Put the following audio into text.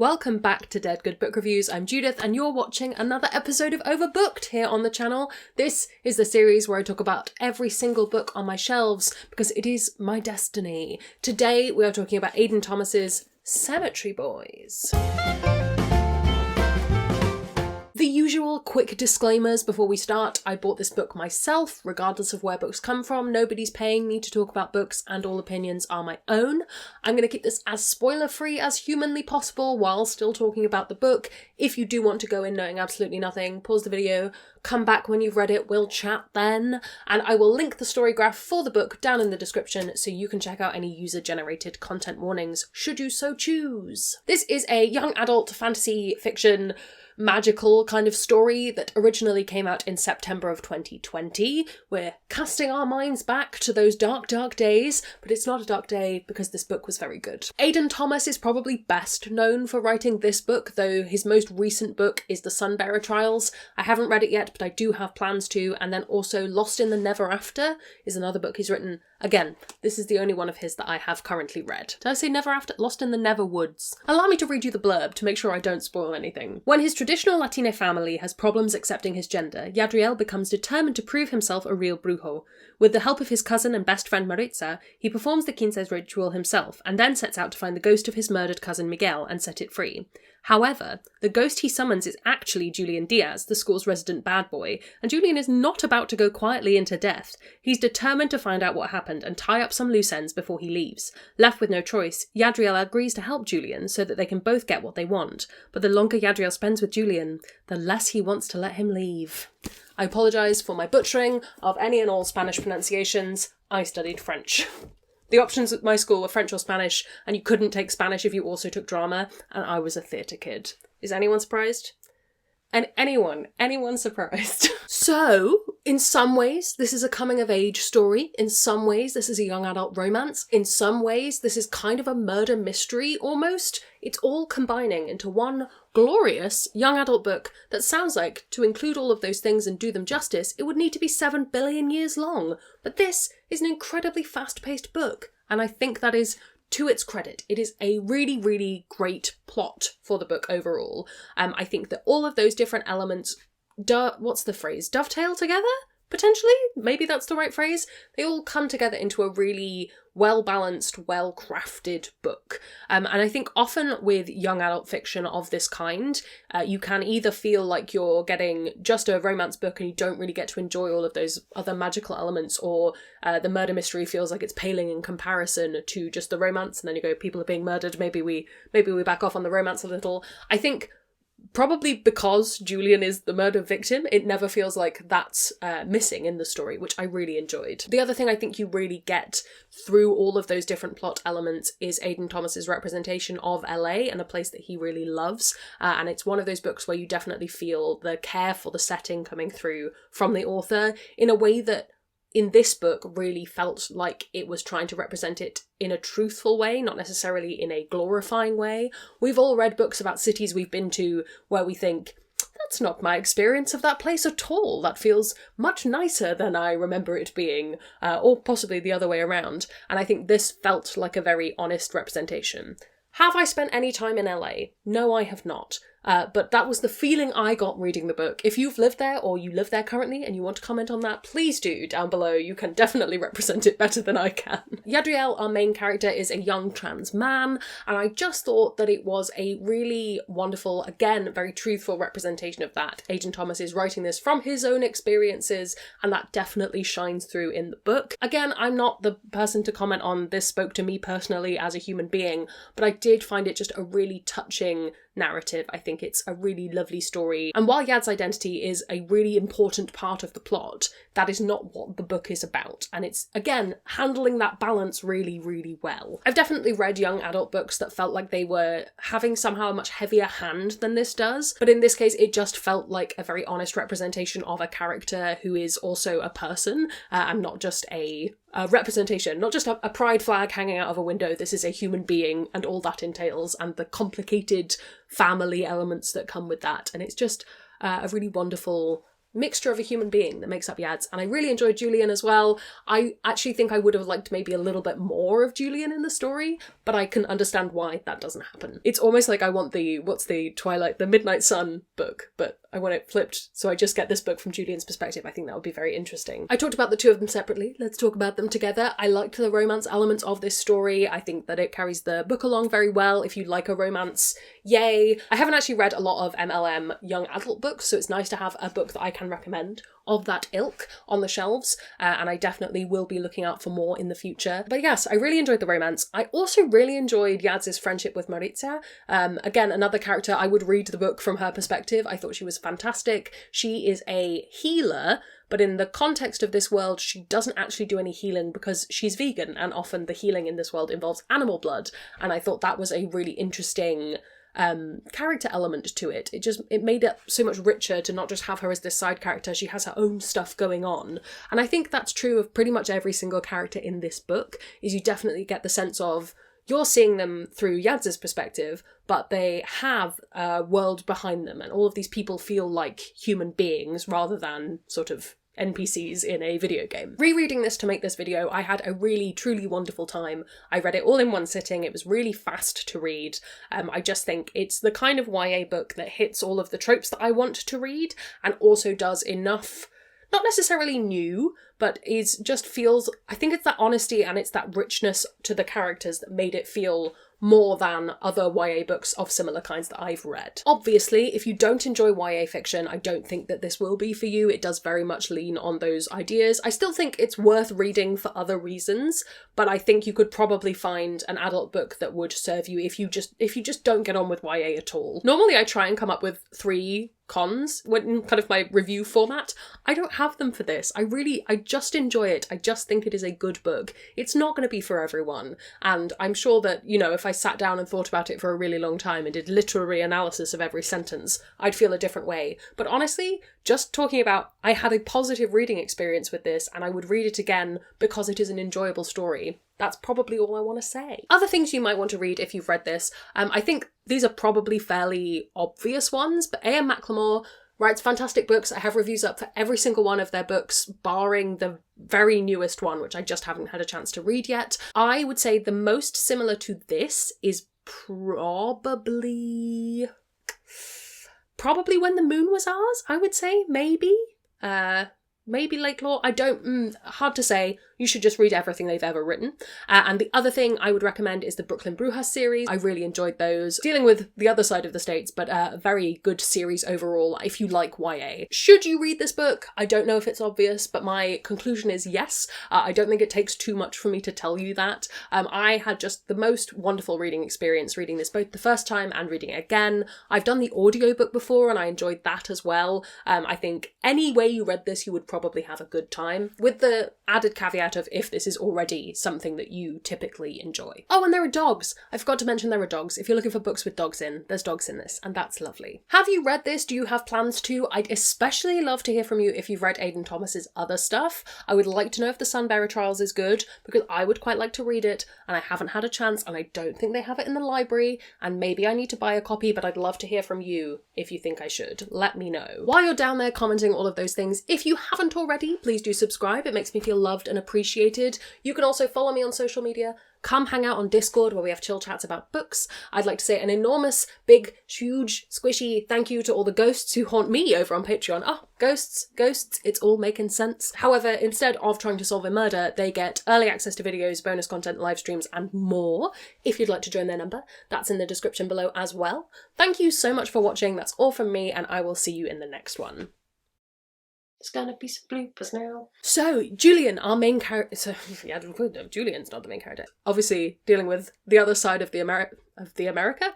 Welcome back to Dead Good Book Reviews. I'm Judith and you're watching another episode of Overbooked here on the channel. This is the series where I talk about every single book on my shelves because it is my destiny. Today we are talking about Aiden Thomas's Cemetary Boys. The usual quick disclaimers before we start. I bought this book myself, regardless of where books come from. Nobody's paying me to talk about books and all opinions are my own. I'm going to keep this as spoiler-free as humanly possible while still talking about the book. If you do want to go in knowing absolutely nothing, pause the video, come back when you've read it, we'll chat then. And I will link the story graph for the book down in the description so you can check out any user-generated content warnings should you so choose. This is a young adult fantasy fiction magical kind of story that originally came out in September of 2020. We're casting our minds back to those dark, dark days, but it's not a dark day because this book was very good. Aiden Thomas is probably best known for writing this book, though his most recent book is The Sunbearer Trials. I haven't read it yet, but I do have plans to, and then also Lost in the Never After is another book he's written. Again, this is the only one of his that I have currently read. Did I say Never After? Lost in the Never Woods. Allow me to read you the blurb to make sure I don't spoil anything. When his traditional Latino family has problems accepting his gender, Yadriel becomes determined to prove himself a real brujo. With the help of his cousin and best friend Maritza, he performs the quinces ritual himself, and then sets out to find the ghost of his murdered cousin Miguel and set it free. However, the ghost he summons is actually Julian Diaz, the school's resident bad boy, and Julian is not about to go quietly into death. He's determined to find out what happened and tie up some loose ends before he leaves. Left with no choice, Yadriel agrees to help Julian so that they can both get what they want, but the longer Yadriel spends with Julian, the less he wants to let him leave. I apologise for my butchering of any and all Spanish pronunciations. I studied French. The options at my school were French or Spanish, and you couldn't take Spanish if you also took drama, and I was a theatre kid. Is anyone surprised? And anyone surprised? So, in some ways, this is a coming-of-age story. In some ways, this is a young adult romance. In some ways, this is kind of a murder mystery, almost. It's all combining into one glorious young adult book that sounds like, to include all of those things and do them justice, it would need to be 7 billion years long. But this is an incredibly fast-paced book, and I think that is to its credit. It is a really, really great plot for the book overall. I think that all of those different elements, what's the phrase? Dovetail together? Potentially? Maybe that's the right phrase? They all come together into a really well-balanced, well-crafted book. And I think often with young adult fiction of this kind, you can either feel like you're getting just a romance book and you don't really get to enjoy all of those other magical elements, or the murder mystery feels like it's paling in comparison to just the romance, and then you go, people are being murdered, maybe we back off on the romance a little. I think probably because Julian is the murder victim, it never feels like that's missing in the story, which I really enjoyed. The other thing I think you really get through all of those different plot elements is Aiden Thomas's representation of LA and a place that he really loves. And it's one of those books where you definitely feel the care for the setting coming through from the author in a way that in this book really felt like it was trying to represent it in a truthful way, not necessarily in a glorifying way. We've all read books about cities we've been to where we think, that's not my experience of that place at all. That feels much nicer than I remember it being, or possibly the other way around. And I think this felt like a very honest representation. Have I spent any time in LA? No, I have not. But that was the feeling I got reading the book. If you've lived there or you live there currently and you want to comment on that, please do down below. You can definitely represent it better than I can. Yadriel, our main character, is a young trans man, and I just thought that it was a really wonderful, again, very truthful representation of that. Aiden Thomas is writing this from his own experiences, and that definitely shines through in the book. Again, I'm not the person to comment on this spoke to me personally as a human being, but I did find it just a really touching narrative. I think it's a really lovely story. And while Yad's identity is a really important part of the plot, that is not what the book is about. And it's, again, handling that balance really, really well. I've definitely read young adult books that felt like they were having somehow a much heavier hand than this does. But in this case, it just felt like a very honest representation of a character who is also a person, and not just a representation, not just a pride flag hanging out of a window. This is a human being and all that entails, and the complicated family elements that come with that. And it's just a really wonderful mixture of a human being that makes up Yads. And I really enjoyed Julian as well. I actually think I would have liked maybe a little bit more of Julian in the story, but I can understand why that doesn't happen. It's almost like I want the Midnight Sun book, but I want it flipped, so I just get this book from Julian's perspective. I think that would be very interesting. I talked about the two of them separately. Let's talk about them together. I liked the romance elements of this story. I think that it carries the book along very well. If you like a romance, yay. I haven't actually read a lot of MLM young adult books, so it's nice to have a book that I can recommend of that ilk on the shelves, and I definitely will be looking out for more in the future. But yes, I really enjoyed the romance. I also really enjoyed Yads' friendship with Maritza. Again, another character, I would read the book from her perspective. I thought she was fantastic. She is a healer, but in the context of this world, she doesn't actually do any healing because she's vegan, and often the healing in this world involves animal blood, and I thought that was a really interesting character element to it. It made it so much richer to not just have her as this side character. She has her own stuff going on, and I think that's true of pretty much every single character in this book. Is you definitely get the sense of you're seeing them through Yads' perspective, but they have a world behind them, and all of these people feel like human beings rather than sort of NPCs in a video game. Rereading this to make this video, I had a really, truly wonderful time. I read it all in one sitting. It was really fast to read. I just think it's the kind of YA book that hits all of the tropes that I want to read, and also does enough, not necessarily new, but I think it's that honesty and it's that richness to the characters that made it feel more than other YA books of similar kinds that I've read. Obviously, if you don't enjoy YA fiction, I don't think that this will be for you. It does very much lean on those ideas. I still think it's worth reading for other reasons, but I think you could probably find an adult book that would serve you if you just don't get on with YA at all. Normally I try and come up with 3 cons when kind of my review format. I don't have them for this. I just enjoy it. I just think it is a good book. It's not going to be for everyone, and I'm sure that, if I sat down and thought about it for a really long time and did literary analysis of every sentence, I'd feel a different way. But honestly, just talking about, I had a positive reading experience with this, and I would read it again because it is an enjoyable story. That's probably all I want to say. Other things you might want to read if you've read this, I think these are probably fairly obvious ones, but A.M. Macklemore writes fantastic books. I have reviews up for every single one of their books, barring the very newest one, which I just haven't had a chance to read yet. I would say the most similar to this is probably When the Moon Was Ours, I would say, maybe. Maybe Lake Law. Hard to say. You should just read everything they've ever written. And the other thing I would recommend is the Brooklyn Brujas series. I really enjoyed those. Dealing with the other side of the states, but a very good series overall if you like YA. Should you read this book? I don't know if it's obvious, but my conclusion is yes. I don't think it takes too much for me to tell you that. I had just the most wonderful reading experience reading this both the first time and reading it again. I've done the audiobook before and I enjoyed that as well. I think any way you read this, you would probably have a good time, with the added caveat of if this is already something that you typically enjoy. Oh, and there are dogs. I forgot to mention there are dogs. If you're looking for books with dogs in, there's dogs in this, and that's lovely. Have you read this? Do you have plans to? I'd especially love to hear from you if you've read Aiden Thomas's other stuff. I would like to know if the Sunbearer Trials is good, because I would quite like to read it, and I haven't had a chance, and I don't think they have it in the library, and maybe I need to buy a copy, but I'd love to hear from you if you think I should. Let me know. While you're down there commenting all of those things, if you haven't already, please do subscribe. It makes me feel loved and appreciated. You can also follow me on social media. Come hang out on Discord where we have chill chats about books. I'd like to say an enormous, big, huge, squishy thank you to all the ghosts who haunt me over on Patreon. Oh, ghosts, it's all making sense. However, instead of trying to solve a murder, they get early access to videos, bonus content, live streams, and more. If you'd like to join their number, that's in the description below as well. Thank you so much for watching. That's all from me, and I will see you in the next one. It's gonna be some bloopers now. So, Julian, our main character... So, yeah, Julian's not the main character. Obviously, dealing with the other side of the America.